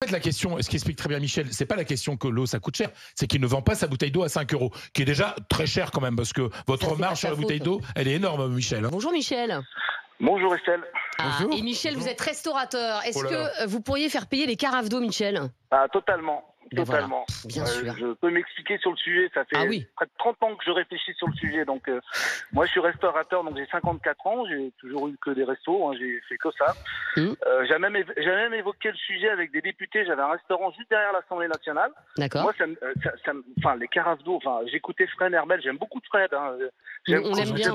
fait, la question, ce qui explique très bien Michel, c'est pas la question que l'eau ça coûte cher, c'est qu'il ne vend pas sa bouteille d'eau à 5 euros, qui est déjà très cher quand même, parce que votre marge sur la bouteille d'eau, elle est énorme, Michel. Bonjour Michel. Bonjour Estelle. Bonjour. Et Michel, Bonjour. vous êtes restaurateur. Est-ce Oh là là. que vous pourriez faire payer les carafes d'eau, Michel? Ah, totalement. Ben Totalement. voilà, bien sûr. Je peux m'expliquer sur le sujet. Ça fait près de 30 ans que je réfléchis sur le sujet. Donc, moi, je suis restaurateur, donc j'ai 54 ans. J'ai toujours eu que des restos. Hein, j'ai fait que ça. J'ai même évoqué le sujet avec des députés. J'avais un restaurant juste derrière l'Assemblée nationale. D'accord. Moi, les carafes d'eau. Enfin, j'écoutais Fred Herbel. J'aime beaucoup Fred. Hein. J'aime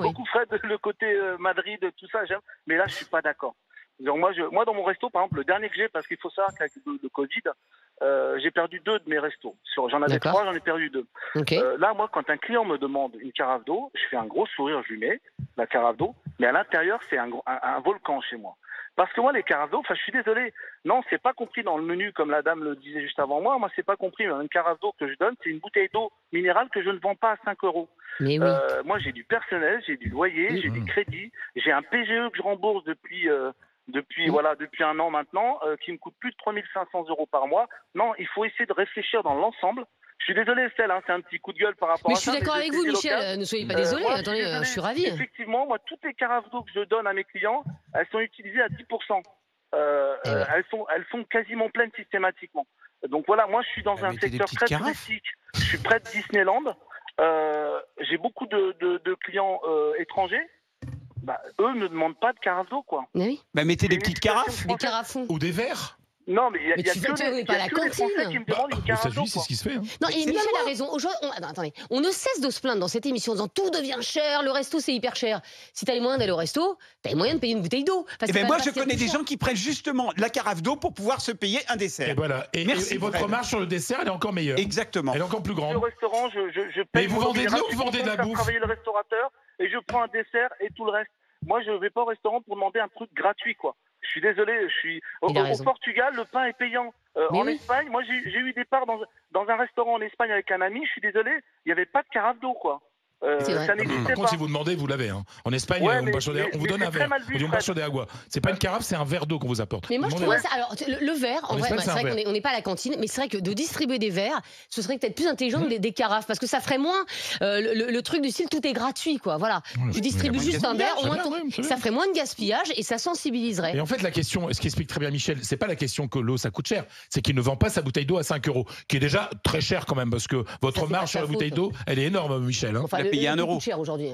beaucoup Fred. Le côté Madrid, tout ça. J'aime. Mais là, je suis pas d'accord. Donc moi, dans mon resto, par exemple, le dernier que j'ai, parce qu'il faut savoir qu'avec le Covid, j'ai perdu 2 de mes restos. J'en avais 3, j'en ai perdu 2. Okay. Là, moi, quand un client me demande une carafe d'eau, je fais un gros sourire, je lui mets la carafe d'eau, mais à l'intérieur, c'est un volcan chez moi. Parce que moi, les carafes d'eau, je suis désolé, non, c'est pas compris dans le menu, comme la dame le disait juste avant moi. Moi, c'est pas compris. Une carafe d'eau que je donne, c'est une bouteille d'eau minérale que je ne vends pas à 5 euros. Mais oui. Moi, j'ai du personnel, j'ai du loyer, j'ai des crédits, j'ai un PGE que je rembourse depuis un an maintenant, qui me coûte plus de 3 500 euros par mois. Non, il faut essayer de réfléchir dans l'ensemble. Je suis désolé Estelle, hein, c'est un petit coup de gueule par rapport à ça. Mais je suis d'accord avec vous Michel, ne soyez pas désolé, attendez, je suis ravi. Effectivement, moi, toutes les carafes d'eau que je donne à mes clients, elles sont utilisées à 10%. Elles sont quasiment pleines systématiquement. Donc voilà, moi je suis dans un secteur très touristique, je suis près de Disneyland, j'ai beaucoup de clients étrangers. Bah, eux ne demandent pas de carafe d'eau, quoi. Oui. Bah, mettez des petites carafes. Des carafons. Ou des verres. Non, mais il y a tu que les Français qui me demandent une carafe d'eau. C'est ce qui se fait. Hein. Non, et Michel a raison. Attendez, on ne cesse de se plaindre dans cette émission en disant tout devient cher, le resto c'est hyper cher. Si t'as les moyens d'aller au resto, t'as les moyens de payer une bouteille d'eau. Moi, je connais des gens qui prennent justement la carafe d'eau pour pouvoir se payer un dessert. Et voilà. Et votre marge sur le dessert, elle est encore meilleure. Exactement. Elle est encore plus grande. Au restaurant, je paye. Mais vous vendez de l'eau ou vous vendez de la bouffe? Travailler le restaurateur et je prends un dessert et tout le reste. Moi, je vais pas au restaurant pour demander un truc gratuit, quoi. Je suis désolé, au Portugal, le pain est payant. En Espagne, moi, j'ai eu des parts dans un restaurant en Espagne avec un ami. Je suis désolé, il n'y avait pas de carafe d'eau, quoi. Ça n'existait pas. Par contre, si vous demandez, vous l'avez. Hein. En Espagne, on vous donne un verre. On dit on passe sur des aguas. C'est pas une carafe, c'est un verre d'eau qu'on vous apporte. Mais moi, je trouve ça. Alors, le verre, en vrai, c'est vrai qu'on n'est pas à la cantine, mais c'est vrai que de distribuer des verres, ce serait peut-être plus intelligent que des carafes, parce que ça ferait moins le truc du style tout est gratuit, quoi. Voilà. Tu distribues juste un verre, au moins ça ferait moins de gaspillage et ça sensibiliserait. Et en fait, la question, ce qui explique très bien Michel, c'est pas la question que l'eau ça coûte cher, c'est qu'il ne vend pas sa bouteille d'eau à 5 euros, qui est déjà très cher quand même, parce que votre marge sur la bouteille d'eau, elle est énorme, Michel. Hein. Enfin, il a payé 1 euro. Aujourd'hui.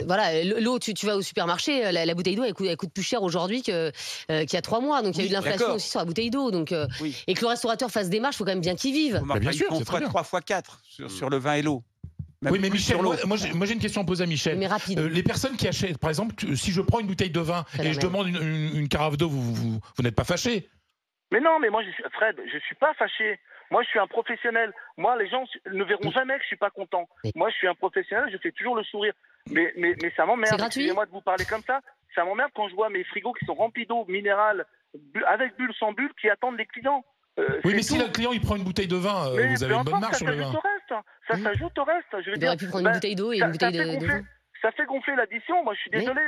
Voilà, l'eau, tu vas au supermarché, la bouteille d'eau, elle coûte plus cher aujourd'hui qu'il y a 3 mois. Donc il y a eu de l'inflation aussi sur la bouteille d'eau. Donc et que le restaurateur fasse des marges, il faut quand même bien qu'il vive. Bien sûr, on ferait 3 x 4 sur le vin et l'eau. Oui, mais Michel, moi j'ai une question à poser à Michel. Mais rapide. Les personnes qui achètent, par exemple, si je prends une bouteille de vin et je demande une carafe d'eau, vous n'êtes pas fâché? Mais non, mais moi, Fred, je suis pas fâché. Moi, je suis un professionnel. Moi, les gens ne verront jamais que je suis pas content. Moi, je suis un professionnel, je fais toujours le sourire. Mais ça m'emmerde. Excusez-moi de vous parler comme ça. Ça m'emmerde quand je vois mes frigos qui sont remplis d'eau minérale, avec bulle, sans bulle, qui attendent les clients. Oui, mais si le client il prend une bouteille de vin, vous avez une bonne marge sur le vin. Ça s'ajoute au reste. Je veux dire, aurait pu prendre une bouteille d'eau et une bouteille de vin. Ça fait gonfler l'addition. Moi, je suis désolé.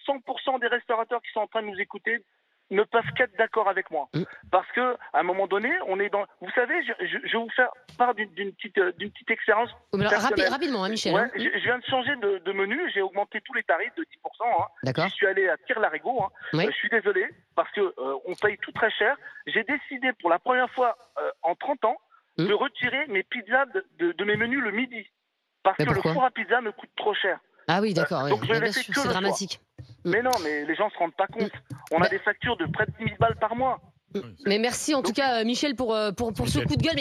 100% des restaurateurs qui sont en train de nous écouter ne peuvent qu'être d'accord avec moi. Parce que à un moment donné, on est dans... Vous savez, je vais vous faire part d'une petite expérience. Rapidement, hein, Michel. Ouais, je viens de changer de menu, j'ai augmenté tous les tarifs de 10%. D'accord. Je suis allé à Tire-Larigot. Je suis désolé, parce que on paye tout très cher. J'ai décidé pour la première fois en 30 ans de retirer mes pizzas de mes menus le midi. Parce que le four à pizza me coûte trop cher. Ah oui, d'accord. Donc je vais laisser que c'est dramatique. Mais non, mais les gens se rendent pas compte. On a des factures de près de 10 000 balles par mois. Mais merci en tout cas, Michel, pour ce coup de gueule.